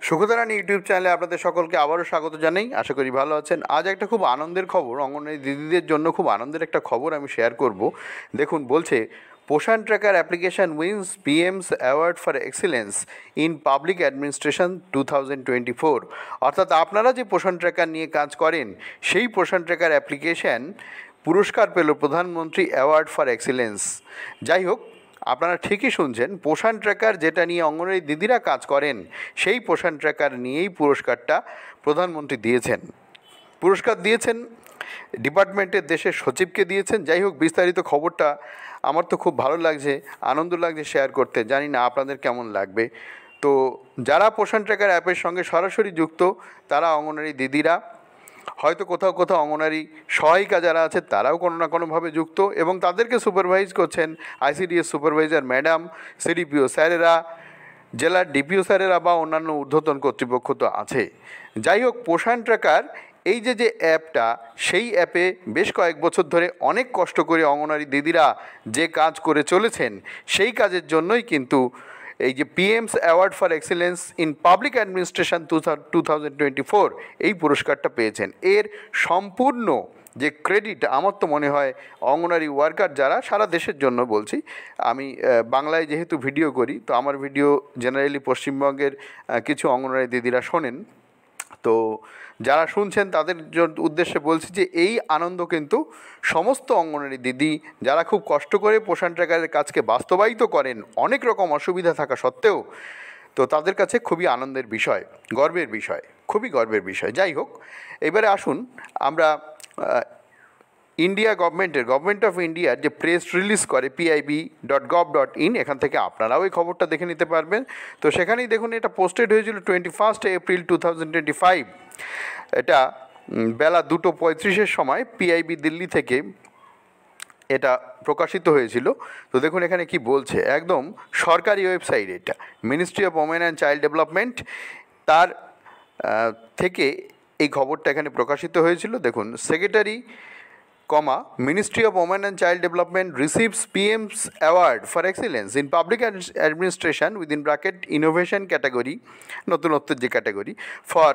সুখতারানী YouTube চ্যানেলে আপনাদের সকলকে আবারও স্বাগত জানাই। আশা করি ভালো আছেন। আজ একটা খুব আনন্দের খবর, অঙ্গনওয়াড়ি দিদিদের জন্য খুব আনন্দের একটা খবর আমি শেয়ার করব। দেখুন, বলছে Poshan tracker application wins PM's award for excellence in public administration 2024। অর্থাৎ আপনারা যে পোষণ ট্র্যাকার নিয়ে কাজ করেন, সেই পোষণ ট্র্যাকার অ্যাপ্লিকেশন পুরস্কার পেল প্রধানমন্ত্রী অ্যাওয়ার্ড ফর এক্সিলেন্স। যাই হোক, আপনারা ঠিকই শুনছেন, পোষণ ট্র্যাকার যেটা নিয়ে অঙ্গনওয়াড়ি দিদিরা কাজ করেন, সেই পোষণ ট্র্যাকার নিয়েই পুরস্কারটা প্রধানমন্ত্রী দিয়েছেন। পুরস্কার দিয়েছেন ডিপার্টমেন্টের দেশের সচিবকে দিয়েছেন। যাই হোক, বিস্তারিত খবরটা আমার তো খুব ভালো লাগছে, আনন্দ লাগছে শেয়ার করতে। জানি না আপনাদের কেমন লাগবে। তো যারা পোষণ ট্র্যাকার অ্যাপের সঙ্গে সরাসরি যুক্ত, তারা অঙ্গনওয়াড়ি দিদিরা, হয়তো কোথাও কোথাও অঙ্গনওয়াড়ি সহায়িকা যারা আছে তারাও কোনো না কোনোভাবে যুক্ত, এবং তাদেরকে সুপারভাইজ করছেন আইসিডিএস সুপারভাইজার ম্যাডাম, সিডিপিও স্যারেরা, জেলার ডিপিও স্যারেরা বা অন্যান্য ঊর্ধ্বতন কর্তৃপক্ষ তো আছে। যাই হোক, পোষণ ট্র্যাকার এই যে অ্যাপটা, সেই অ্যাপে বেশ কয়েক বছর ধরে অনেক কষ্ট করে অঙ্গনওয়াড়ি দিদিরা যে কাজ করে চলেছেন, সেই কাজের জন্যই কিন্তু এই যে পিএমস award for excellence in public administration 2024 এই পুরস্কারটা পেয়েছেন। এর সম্পূর্ণ যে ক্রেডিট, আমার তো মনে হয় অঙ্গনওয়াড়ি ওয়ার্কার যারা সারা দেশের জন্য বলছি, আমি বাংলায় যেহেতু ভিডিও করি, তো আমার ভিডিও জেনারেলি পশ্চিমবঙ্গের কিছু অঙ্গনওয়াড়ি দিদিরা শোনেন। তো যারা শুনছেন তাদের উদ্দেশ্যে বলছি যে এই আনন্দ কিন্তু সমস্ত অঙ্গনওয়াড়ি দিদি যারা খুব কষ্ট করে পোষণ ট্র্যাকারের কাজকে বাস্তবায়িত করেন, অনেক রকম অসুবিধা থাকা সত্ত্বেও, তো তাদের কাছে খুবই আনন্দের বিষয়, গর্বের বিষয়, খুবই গর্বের বিষয়। যাই হোক, এবারে আসুন আমরা গভর্নমেন্ট অফ ইন্ডিয়ার যে প্রেস রিলিজ করে pib.gov.in, এখান থেকে আপনারাও এই খবরটা দেখে নিতে পারবেন। তো সেখানেই দেখুন, এটা পোস্টেড হয়েছিল 21 এপ্রিল 2025। এটা বেলা 2:35 সময় পিআইবি দিল্লি থেকে এটা প্রকাশিত হয়েছিল। তো দেখুন এখানে কি বলছে, একদম সরকারি ওয়েবসাইট, এটা ministry of women and child development, তার থেকে এই খবরটা এখানে প্রকাশিত হয়েছিল। দেখুন, secretary, Ministry of Women and Child Development receives PM's Award for Excellence in Public Administration within bracket Innovation category, নতুনত্বের যে ক্যাটাগরি, ফর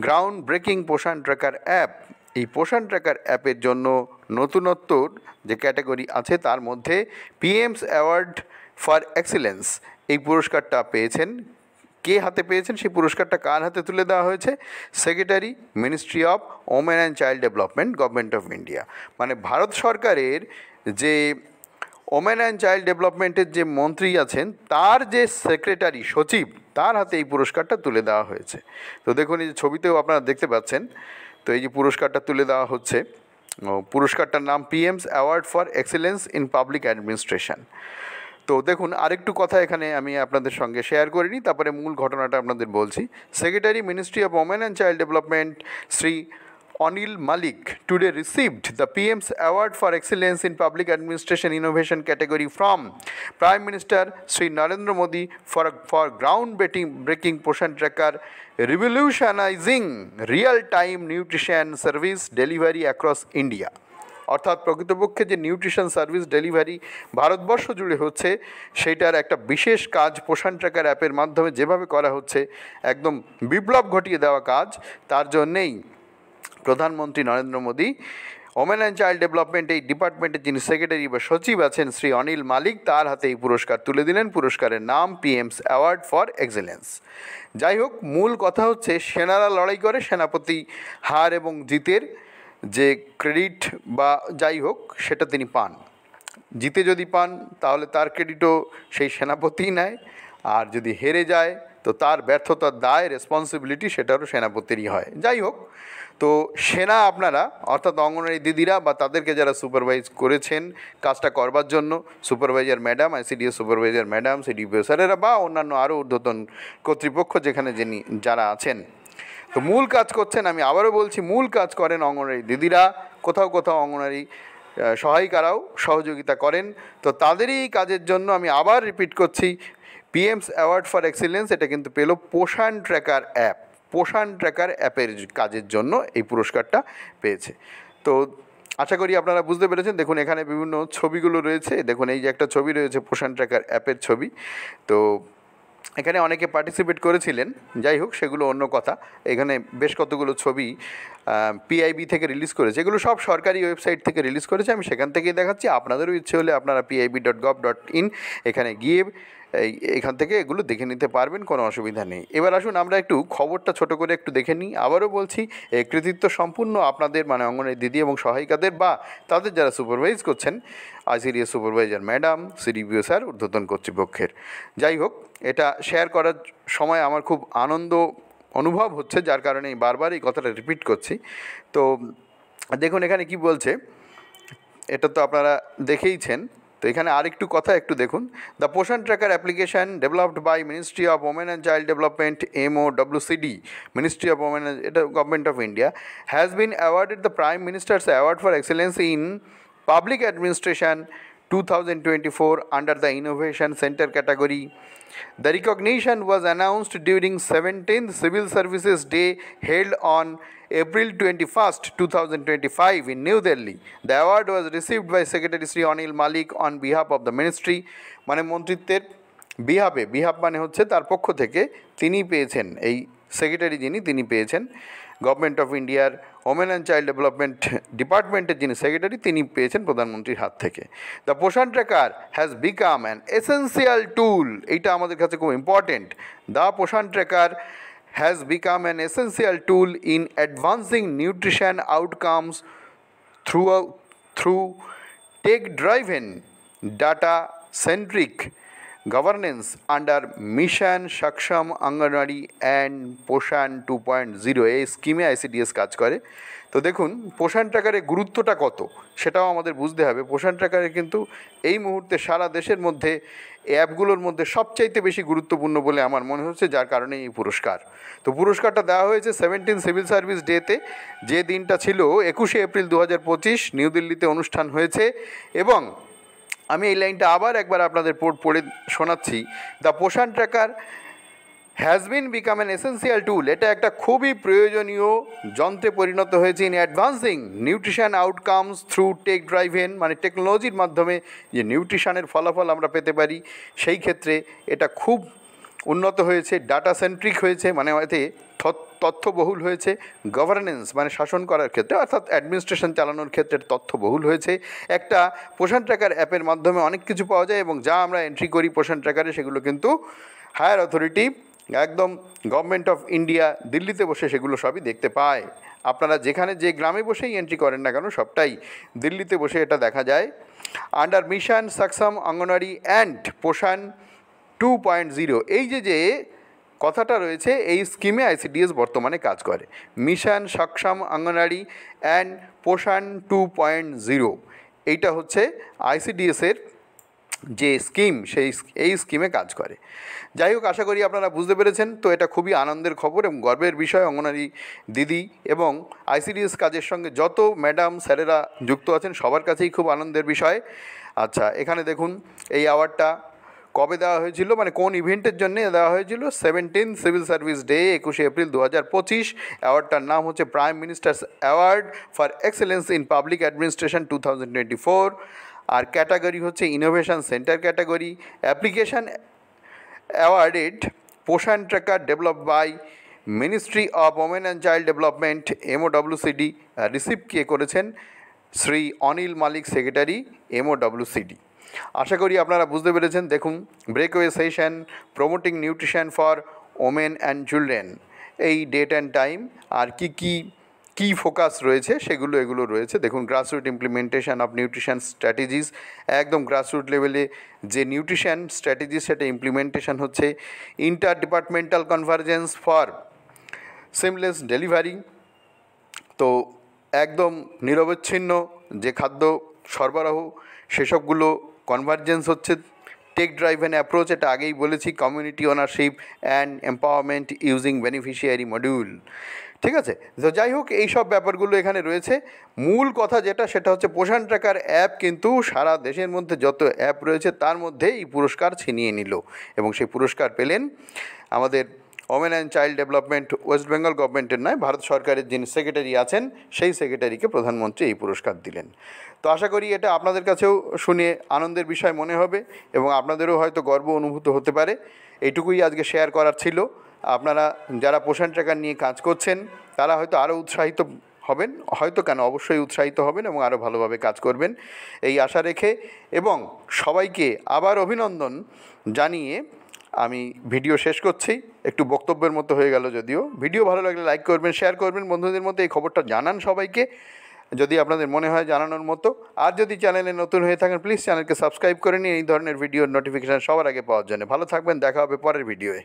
গ্রাউন্ড ব্রেকিং পোষণ ট্র্যাকার অ্যাপ। এই পোষণ ট্র্যাকার অ্যাপের জন্য নতুনত্বর যে ক্যাটাগরি আছে তার মধ্যে পিএমস অ্যাওয়ার্ড ফর এক্সিলেন্স এই পুরস্কারটা পেয়েছেন। কে হাতে পেয়েছেন, সেই পুরস্কারটা কার হাতে তুলে দেওয়া হয়েছে? Secretary, ministry of women and child development, government of India. মানে ভারত সরকারের যে ওমেন অ্যান্ড চাইল্ড ডেভেলপমেন্টের যে মন্ত্রী আছেন, তার যে সেক্রেটারি, সচিব, তার হাতে এই পুরস্কারটা তুলে দেওয়া হয়েছে। তো দেখুন, এই যে ছবিতেও আপনারা দেখতে পাচ্ছেন, তো এই যে পুরস্কারটা তুলে দেওয়া হচ্ছে, পুরস্কারটার নাম পিএমস award for excellence in public administration. তো দেখুন, আরেকটু কথা এখানে আমি আপনাদের সঙ্গে শেয়ার করে নিই, তারপরে মূল ঘটনাটা আপনাদের বলছি। Secretary, ministry of women and child development, Shri Anil Malik today received the PM's Award for Excellence in Public Administration Innovation category from Prime Minister Sri Narendra Modi for ground-breaking Poshan Tracker, revolutionizing real-time nutrition service delivery across India. অর্থাৎ প্রকৃতপক্ষে যে nutrition service delivery Bharatvarsha জুড়ে হচ্ছে, সেইটার একটা বিশেষ কাজ পোষণ ট্র্যাকার অ্যাপের মাধ্যমে যেভাবে করা হচ্ছে, একদম বিপ্লব ঘটিয়ে দেওয়া কাজ। তার জন্যেই প্রধানমন্ত্রী Narendra Modi women and child development এই ডিপার্টমেন্টের যিনি সেক্রেটারি বা সচিব আছেন, শ্রী অনিল মালিক, তার হাতে এই পুরস্কার তুলে দিলেন। পুরস্কারের নাম পিএমস অ্যাওয়ার্ড ফর এক্সেলেন্স। যাই হোক, মূল কথা হচ্ছে, সেনারা লড়াই করে, সেনাপতি হার এবং জিতের যে ক্রেডিট বা যাই হোক সেটা তিনি পান। জিতে যদি পান তাহলে তার ক্রেডিটও সেই সেনাপতিই নেয়, আর যদি হেরে যায় তো তার ব্যর্থতার দায়, রেসপন্সিবিলিটি সেটারও সেনাপতিরই হয়। যাই হোক, তো সেনা আপনারা, অর্থাৎ অঙ্গনওয়াড়ি দিদিরা বা তাদেরকে যারা সুপারভাইজ করেছেন কাজটা করবার জন্য, supervisor madam, ICDS supervisor madam, CDPO স্যারেরা বা অন্যান্য আরও ঊর্ধ্বতন কর্তৃপক্ষ যেখানে যারা আছেন, তো মূল কাজ করছেন, আমি আবারও বলছি, মূল কাজ করেন অঙ্গনওয়াড়ি দিদিরা। কোথাও কোথাও অঙ্গনওয়াড়ি সহায়িকারাও সহযোগিতা করেন। তো তাদেরই এই কাজের জন্য আমি আবার রিপিট করছি, পিএমস অ্যাওয়ার্ড ফর এক্সিলেন্স এটা কিন্তু পেল পোষণ ট্র্যাকার অ্যাপ। পোষণ ট্র্যাকার অ্যাপের কাজের জন্য এই পুরস্কারটা পেয়েছে। তো আশা করি আপনারা বুঝতে পেরেছেন। দেখুন, এখানে বিভিন্ন ছবিগুলো রয়েছে। দেখুন, এই যে একটা ছবি রয়েছে পোষণ ট্র্যাকার অ্যাপের ছবি। তো এখানে অনেকে পার্টিসিপেট করেছিলেন, যাই হোক সেগুলো অন্য কথা। এখানে বেশ কতগুলো ছবি পিআইবি থেকে রিলিজ করেছে, এগুলো সব সরকারি ওয়েবসাইট থেকে রিলিজ করেছে, আমি সেখান থেকেই দেখাচ্ছি। আপনাদেরও ইচ্ছে হলে আপনারা pib.gov.in এখানে গিয়ে এখান থেকে এগুলো দেখে নিতে পারবেন, কোনো অসুবিধা নেই। এবার আসুন আমরা একটু খবরটা ছোট করে একটু দেখে নিই। আবারও বলছি, এই কৃতিত্ব সম্পূর্ণ আপনাদের, মানে অঙ্গনের দিদি এবং সহায়িকাদের বা তাদের যারা সুপারভাইজ করছেন, ICDS supervisor madam, CDPO sir, ঊর্ধ্বতন কর্তৃপক্ষের। যাই হোক, এটা শেয়ার করার সময় আমার খুব আনন্দ অনুভব হচ্ছে, যার কারণে বারবার এই কথাটা রিপিট করছি। তো দেখুন এখানে কি বলছে, এটা তো আপনারা দেখেইছেন। তো এখানে আরেকটু কথা একটু দেখুন। The Poshan tracker application developed by ministry of women and child development MOWCD, ministry of women, এটা government of India, has been awarded the prime minister's award for excellence in public administration 2024 under the Innovation Center category. The recognition was announced during 17th Civil Services Day held on April 21st, 2025 in New Delhi. The award was received by Secretary Sri Anil Malik on behalf of the ministry. মানে মন্ত্রিত্বের বিহাব মানে হচ্ছে তার পক্ষ থেকে তিনি পেয়েছেন, এই secretary যিনি তিনি পেয়েছেন, গভর্নমেন্ট অফ ইন্ডিয়ার ওমেন অ্যান্ড চাইল্ড ডেভেলপমেন্ট ডিপার্টমেন্টের যিনি সেক্রেটারি তিনি পেয়েছেন প্রধানমন্ত্রীর হাত থেকে। The Poshan tracker has become an essential tool, এইটা আমাদের কাছে খুব important. The Poshan tracker has become an essential tool in advancing nutrition outcomes through tech-driven, data-centric governance under Mission Saksham Anganwadi and Poshan 2.0 এই স্কিমে ICDS কাজ করে। তো দেখুন পোষণ ট্র্যাকারের গুরুত্বটা কত সেটাও আমাদের বুঝতে হবে। পোষণ ট্র্যাকারে কিন্তু এই মুহূর্তে সারা দেশের মধ্যে অ্যাপগুলোর মধ্যে সবচাইতে বেশি গুরুত্বপূর্ণ বলে আমার মনে হচ্ছে, যার কারণে এই পুরস্কার। তো পুরস্কারটা দেওয়া হয়েছে 17 সিভিল সার্ভিস ডেতে, যে দিনটা ছিল 21শে এপ্রিল 2025, নিউ দিল্লিতে অনুষ্ঠান হয়েছে। এবং আমি এই লাইনটা আবার একবার আপনাদের পড়ে শোনাচ্ছি। The Poshan tracker has been become an essential tool, এটা একটা খুবই প্রয়োজনীয় যন্ত্রে পরিণত হয়েছে in advancing nutrition outcomes through tech driven, মানে টেকনোলজির মাধ্যমে যে নিউট্রিশনের ফলাফল আমরা পেতে পারি সেই ক্ষেত্রে এটা খুব উন্নত হয়েছে, ডাটা সেন্ট্রিক হয়েছে, মানে এতে তথ্যবহুল হয়েছে, গভর্নেন্স মানে শাসন করার ক্ষেত্রে অর্থাৎ অ্যাডমিনিস্ট্রেশন চালানোর ক্ষেত্রে তথ্যবহুল হয়েছে। একটা পোষণ ট্র্যাকার অ্যাপের মাধ্যমে অনেক কিছু পাওয়া যায় এবং যা আমরা এন্ট্রি করি পোষণ ট্র্যাকারে সেগুলো কিন্তু হায়ার অথরিটি একদম গভর্নমেন্ট অফ ইন্ডিয়া দিল্লিতে বসে সেগুলো সবই দেখতে পায়। আপনারা যেখানে যে গ্রামে বসেই এন্ট্রি করেন না কেন সবটাই দিল্লিতে বসে এটা দেখা যায়। Under mission Saksham anganwadi and পোষণ 2.0 এই যে কথাটা রয়েছে, এই স্কিমে ICDS বর্তমানে কাজ করে। মিশন সক্ষম অঙ্গনওয়াড়ি অ্যান্ড পোষণ 2.0 এইটা হচ্ছে ICDSের যে স্কিম, এই স্কিমে কাজ করে। যাই হোক, আশা করি আপনারা বুঝতে পেরেছেন। তো এটা খুবই আনন্দের খবর এবং গর্বের বিষয়। অঙ্গনওয়াড়ি দিদি এবং ICDS কাজের সঙ্গে যত ম্যাডাম স্যারেরা যুক্ত আছেন সবার কাছেই খুব আনন্দের বিষয়। আচ্ছা, এখানে দেখুন এই অ্যাওয়ার্ডটা কবে দেওয়া হয়েছিল, মানে কোন ইভেন্টের জন্য দেওয়া হয়েছিল, 17 সিভিল সার্ভিস ডে 21শে এপ্রিল 2025। অ্যাওয়ার্ডটার নাম হচ্ছে prime minister's award for excellence in public administration 2024। আর ক্যাটাগরি হচ্ছে innovation centre category. Application awarded Poshan tracker developed by ministry of women and child development MOWCD। Receive কে করেছেন শ্রী অনিল মালিক, সেক্রেটারি MOWCD। আশা করি আপনারা বুঝতে পেরেছেন। দেখুন breakaway session promoting nutrition for women and children, এই ডেট অ্যান্ড টাইম আর কি ফোকাস রয়েছে এগুলো রয়েছে। দেখুন grassroot implementation of nutrition strategies, একদম গ্রাসরুট লেভেলে যে নিউট্রিশন স্ট্র্যাটেজিস সেটা ইমপ্লিমেন্টেশন হচ্ছে। Inter departmental convergence for seamless delivery, তো একদম নিরবচ্ছিন্ন যে খাদ্য সরবরাহ সেসবগুলো কনভারজেন্স হচ্ছে। টেক ড্রাইভেন অ্যাপ্রোচ, এটা আগেই বলেছি। Community ownership and empowerment using beneficiary module, ঠিক আছে। তো যাই হোক, এই সব ব্যাপারগুলো এখানে রয়েছে। মূল কথা যেটা সেটা হচ্ছে পোষণ ট্র্যাকার অ্যাপ কিন্তু সারা দেশের মধ্যে যত অ্যাপ রয়েছে তার মধ্যে এই পুরস্কার ছিনিয়ে নিল এবং সেই পুরস্কার পেলেন আমাদের women and child development West Bengal গভর্নমেন্টের নয়, ভারত সরকারের যিনি সেক্রেটারি আছেন সেই সেক্রেটারিকে প্রধানমন্ত্রী এই পুরস্কার দিলেন। তো আশা করি এটা আপনাদের কাছেও শুনে আনন্দের বিষয় মনে হবে এবং আপনাদেরও হয়তো গর্ব অনুভূত হতে পারে। এইটুকুই আজকে শেয়ার করার ছিল। আপনারা যারা পোষণ ট্র্যাকার নিয়ে কাজ করছেন তারা হয়তো আরও উৎসাহিত হবেন, হয়তো কেন অবশ্যই উৎসাহিত হবেন এবং আরও ভালোভাবে কাজ করবেন এই আশা রেখে, এবং সবাইকে আবার অভিনন্দন জানিয়ে আমি ভিডিও শেষ করছি। একটু বক্তব্যের মতো হয়ে গেল যদিও। ভিডিও ভালো লাগলে লাইক করবেন, শেয়ার করবেন, বন্ধুদের মধ্যে এই খবরটা জানান সবাইকে যদি আপনাদের মনে হয় জানানোর মতো। আর যদি চ্যানেলে নতুন হয়ে থাকেন প্লিজ চ্যানেলকে সাবস্ক্রাইব করে নিন এই ধরনের ভিডিওর নোটিফিকেশান সবার আগে পাওয়ার জন্য। ভালো থাকবেন, দেখা হবে পরের ভিডিওয়ে।